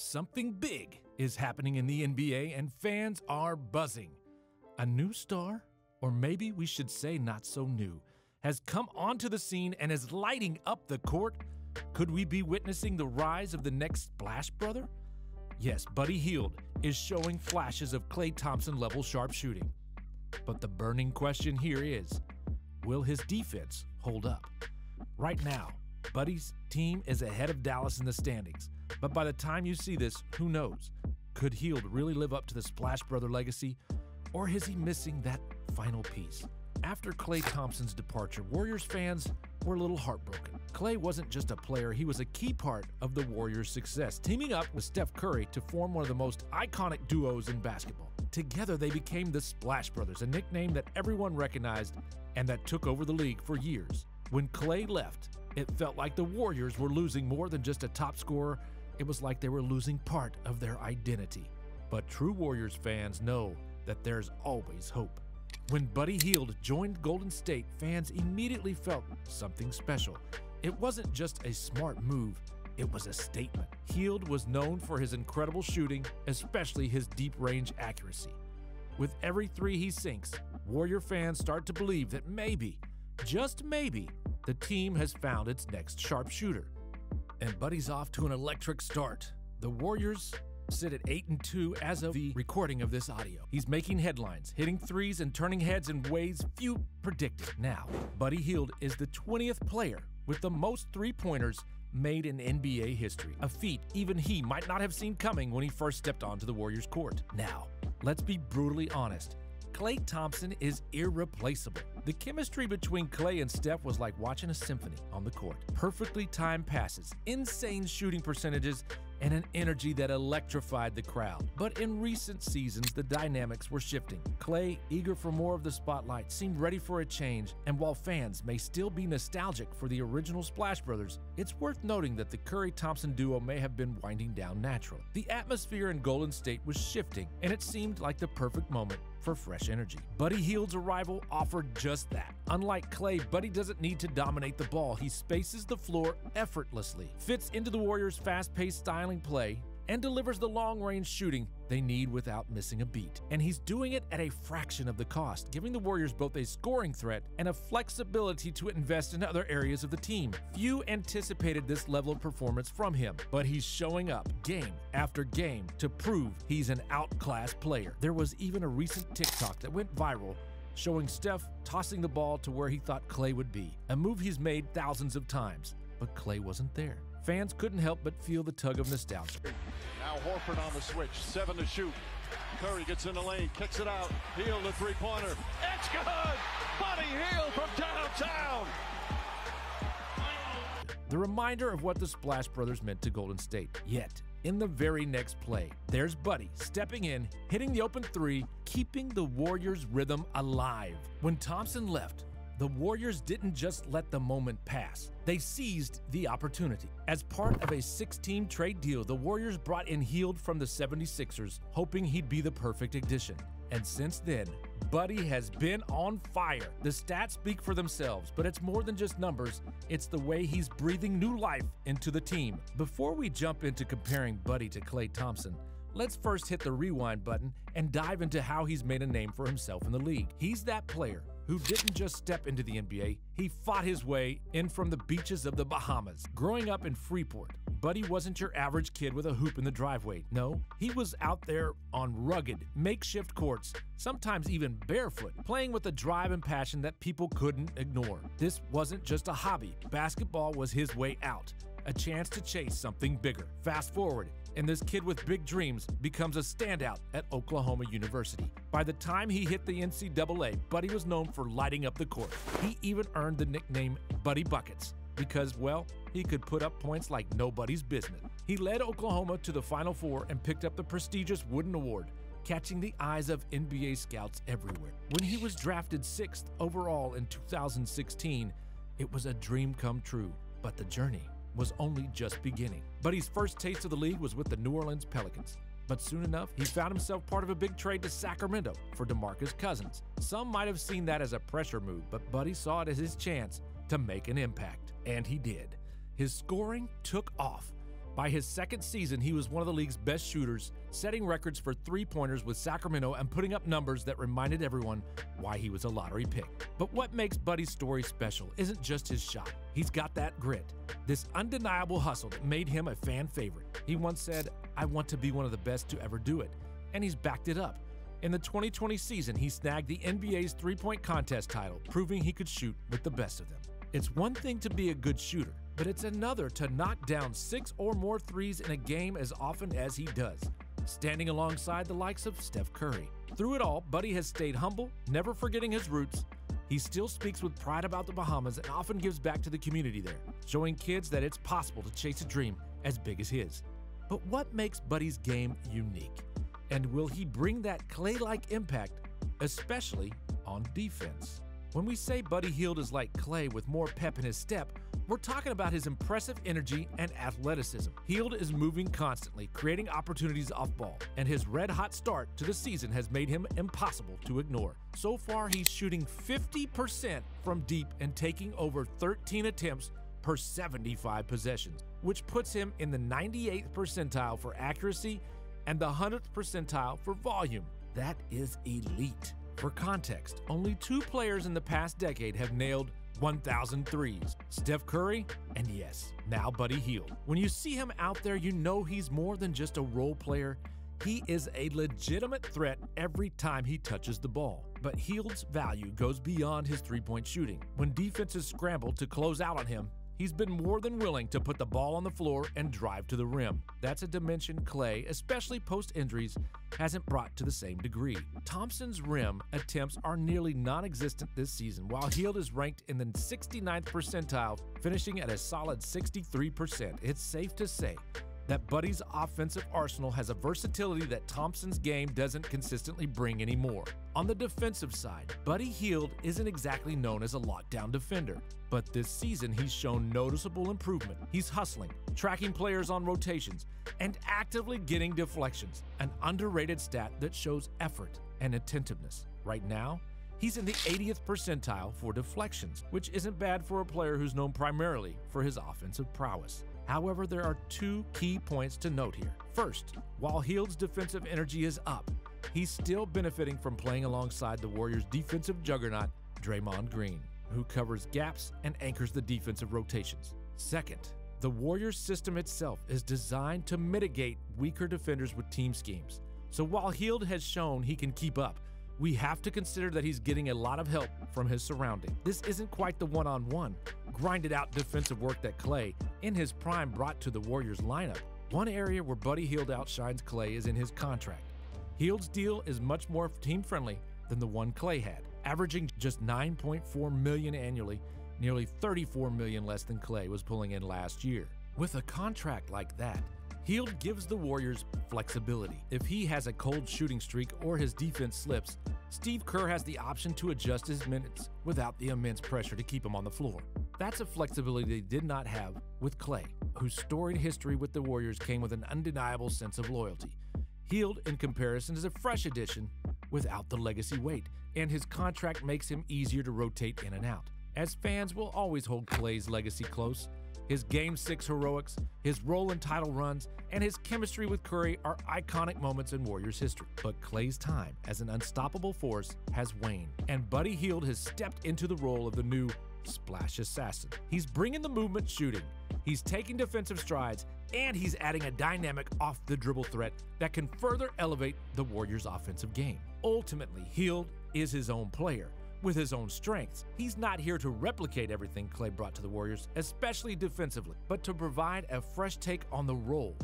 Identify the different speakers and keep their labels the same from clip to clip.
Speaker 1: Something big is happening in the NBA and fans are buzzing. A new star, or maybe we should say not so new, has come onto the scene and is lighting up the court. Could we be witnessing the rise of the next Splash Brother? Yes, Buddy Hield is showing flashes of Klay Thompson level sharpshooting. But the burning question here is, will his defense hold up? Right now, Buddy's team is ahead of Dallas in the standings. But by the time you see this, who knows? Could Hield really live up to the Splash Brother legacy? Or is he missing that final piece? After Klay Thompson's departure, Warriors fans were a little heartbroken. Klay wasn't just a player, he was a key part of the Warriors' success, teaming up with Steph Curry to form one of the most iconic duos in basketball. Together, they became the Splash Brothers, a nickname that everyone recognized and that took over the league for years. When Klay left, it felt like the Warriors were losing more than just a top scorer. It was like they were losing part of their identity. But true Warriors fans know that there's always hope. When Buddy Hield joined Golden State, fans immediately felt something special. It wasn't just a smart move, it was a statement. Hield was known for his incredible shooting, especially his deep-range accuracy. With every three he sinks, Warrior fans start to believe that maybe, just maybe, the team has found its next sharpshooter. And Buddy's off to an electric start. The Warriors sit at 8-2 as of the recording of this audio. He's making headlines, hitting threes and turning heads in ways few predicted. Now, Buddy Hield is the 20th player with the most three-pointers made in NBA history, a feat even he might not have seen coming when he first stepped onto the Warriors' court. Now, let's be brutally honest. Klay Thompson is irreplaceable. The chemistry between Klay and Steph was like watching a symphony on the court. Perfectly timed passes, insane shooting percentages, and an energy that electrified the crowd. But in recent seasons, the dynamics were shifting. Klay, eager for more of the spotlight, seemed ready for a change, and while fans may still be nostalgic for the original Splash Brothers, it's worth noting that the Curry-Thompson duo may have been winding down naturally. The atmosphere in Golden State was shifting, and it seemed like the perfect moment for fresh energy. Buddy Hield's arrival offered just that. Unlike Klay, Buddy doesn't need to dominate the ball. He spaces the floor effortlessly, fits into the Warriors' fast-paced styling play, and delivers the long-range shooting they need without missing a beat. And he's doing it at a fraction of the cost, giving the Warriors both a scoring threat and a flexibility to invest in other areas of the team. Few anticipated this level of performance from him, but he's showing up game after game to prove he's an outclassed player. There was even a recent TikTok that went viral showing Steph tossing the ball to where he thought Klay would be, a move he's made thousands of times, but Klay wasn't there. Fans couldn't help but feel the tug of nostalgia.
Speaker 2: Now Horford on the switch, 7 to shoot. Curry gets in the lane, kicks it out. Hield the three-pointer. It's good! Buddy Hield from downtown!
Speaker 1: The reminder of what the Splash Brothers meant to Golden State. Yet, in the very next play, there's Buddy stepping in, hitting the open three, keeping the Warriors' rhythm alive. When Thompson left, the Warriors didn't just let the moment pass. They seized the opportunity. As part of a 6-team trade deal, the Warriors brought in Hield from the 76ers, hoping he'd be the perfect addition. And since then, Buddy has been on fire. The stats speak for themselves, but it's more than just numbers. It's the way he's breathing new life into the team. Before we jump into comparing Buddy to Klay Thompson, let's first hit the rewind button and dive into how he's made a name for himself in the league. He's that player who didn't just step into the NBA, he fought his way in from the beaches of the Bahamas. Growing up in Freeport, Buddy wasn't your average kid with a hoop in the driveway. No, he was out there on rugged, makeshift courts, sometimes even barefoot, playing with a drive and passion that people couldn't ignore. This wasn't just a hobby. Basketball was his way out, a chance to chase something bigger. Fast forward, and this kid with big dreams becomes a standout at Oklahoma University. By the time he hit the NCAA, Buddy was known for lighting up the court. He even earned the nickname Buddy Buckets because, well, he could put up points like nobody's business. He led Oklahoma to the Final Four and picked up the prestigious Wooden Award, catching the eyes of NBA scouts everywhere. When he was drafted 6th overall in 2016, it was a dream come true, but the journey was only just beginning. Buddy's first taste of the league was with the New Orleans Pelicans. But soon enough, he found himself part of a big trade to Sacramento for DeMarcus Cousins. Some might have seen that as a pressure move, but Buddy saw it as his chance to make an impact. And he did. His scoring took off. By his second season, he was one of the league's best shooters, setting records for three-pointers with Sacramento and putting up numbers that reminded everyone why he was a lottery pick. But what makes Buddy's story special isn't just his shot. He's got that grit, this undeniable hustle that made him a fan favorite. He once said, "I want to be one of the best to ever do it," and he's backed it up. In the 2020 season, he snagged the NBA's three-point contest title, proving he could shoot with the best of them. It's one thing to be a good shooter, but it's another to knock down 6 or more threes in a game as often as he does, standing alongside the likes of Steph Curry. Through it all, Buddy has stayed humble, never forgetting his roots. He still speaks with pride about the Bahamas and often gives back to the community there, showing kids that it's possible to chase a dream as big as his. But what makes Buddy's game unique? And will he bring that Klay-like impact, especially on defense? When we say Buddy Hield is like Klay with more pep in his step, we're talking about his impressive energy and athleticism. Hield is moving constantly, creating opportunities off ball, and his red-hot start to the season has made him impossible to ignore. So far, he's shooting 50% from deep and taking over 13 attempts per 75 possessions, which puts him in the 98th percentile for accuracy and the 100th percentile for volume. That is elite. For context, only 2 players in the past decade have nailed 1,000 threes: Steph Curry and, yes, now Buddy Hield. When you see him out there, you know he's more than just a role player. He is a legitimate threat every time he touches the ball. But Hield's value goes beyond his three-point shooting. When defenses scramble to close out on him, he's been more than willing to put the ball on the floor and drive to the rim. That's a dimension Klay, especially post-injuries, hasn't brought to the same degree. Thompson's rim attempts are nearly non-existent this season, while Hield is ranked in the 69th percentile, finishing at a solid 63%. It's safe to say that Buddy's offensive arsenal has a versatility that Thompson's game doesn't consistently bring anymore. On the defensive side, Buddy Hield isn't exactly known as a lockdown defender, but this season he's shown noticeable improvement. He's hustling, tracking players on rotations, and actively getting deflections, an underrated stat that shows effort and attentiveness. Right now, he's in the 80th percentile for deflections, which isn't bad for a player who's known primarily for his offensive prowess. However, there are 2 key points to note here. First, while Hield's defensive energy is up, he's still benefiting from playing alongside the Warriors' defensive juggernaut, Draymond Green, who covers gaps and anchors the defensive rotations. Second, the Warriors' system itself is designed to mitigate weaker defenders with team schemes. So while Hield has shown he can keep up, we have to consider that he's getting a lot of help from his surrounding. This isn't quite the one-on-one, grinded-out defensive work that Klay, in his prime, brought to the Warriors lineup. One area where Buddy Hield outshines Klay is in his contract. Hield's deal is much more team-friendly than the one Klay had, averaging just $9.4 million annually, nearly $34 million less than Klay was pulling in last year. With a contract like that, Hield gives the Warriors flexibility. If he has a cold shooting streak or his defense slips, Steve Kerr has the option to adjust his minutes without the immense pressure to keep him on the floor. That's a flexibility they did not have with Klay, whose storied history with the Warriors came with an undeniable sense of loyalty. Hield, in comparison, is a fresh addition without the legacy weight, and his contract makes him easier to rotate in and out. As fans, will always hold Klay's legacy close. His Game 6 heroics, his role in title runs, and his chemistry with Curry are iconic moments in Warriors history. But Klay's time as an unstoppable force has waned, and Buddy Hield has stepped into the role of the new splash assassin. He's bringing the movement shooting, he's taking defensive strides, and he's adding a dynamic off-the-dribble threat that can further elevate the Warriors' offensive game. Ultimately, Hield is his own player, with his own strengths. He's not here to replicate everything Klay brought to the Warriors, especially defensively, but to provide a fresh take on the role.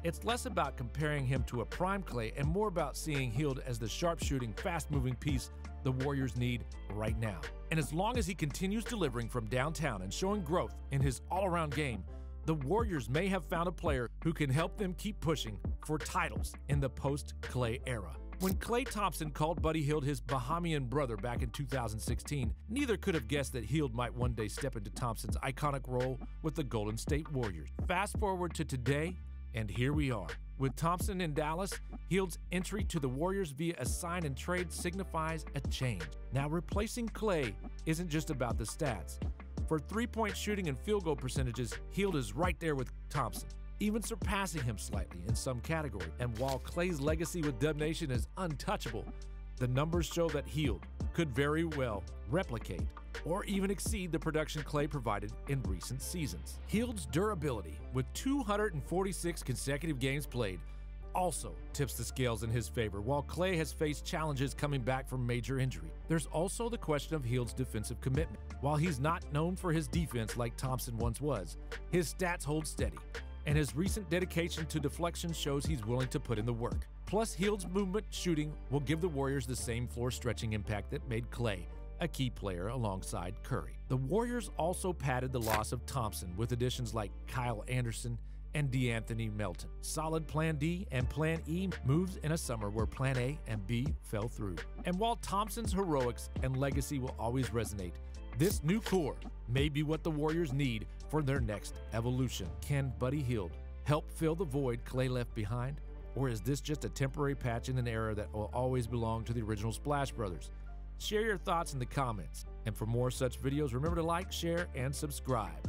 Speaker 1: It's less about comparing him to a prime Klay and more about seeing Hield as the sharpshooting, fast-moving piece the Warriors need right now. And as long as he continues delivering from downtown and showing growth in his all-around game, the Warriors may have found a player who can help them keep pushing for titles in the post-Klay era. When Klay Thompson called Buddy Hield his Bahamian brother back in 2016, neither could have guessed that Hield might one day step into Thompson's iconic role with the Golden State Warriors. Fast forward to today, and here we are. With Thompson in Dallas, Hield's entry to the Warriors via a sign and trade signifies a change. Now, replacing Klay isn't just about the stats. For three-point shooting and field goal percentages, Hield is right there with Thompson. even surpassing him slightly in some category. And while Klay's legacy with Dub Nation is untouchable, the numbers show that Hield could very well replicate or even exceed the production Klay provided in recent seasons. Hield's durability, with 246 consecutive games played, also tips the scales in his favor, while Klay has faced challenges coming back from major injury. There's also the question of Hield's defensive commitment. While he's not known for his defense like Thompson once was, his stats hold steady, and his recent dedication to deflection shows he's willing to put in the work. Plus, Hield's movement shooting will give the Warriors the same floor-stretching impact that made Klay a key player alongside Curry. The Warriors also padded the loss of Thompson with additions like Kyle Anderson and DeAnthony Melton. Solid Plan D and Plan E moves in a summer where Plan A and B fell through. And while Thompson's heroics and legacy will always resonate, this new core may be what the Warriors need for their next evolution. Can Buddy Hield help fill the void Klay left behind? Or is this just a temporary patch in an era that will always belong to the original Splash Brothers? Share your thoughts in the comments. And for more such videos, remember to like, share, and subscribe.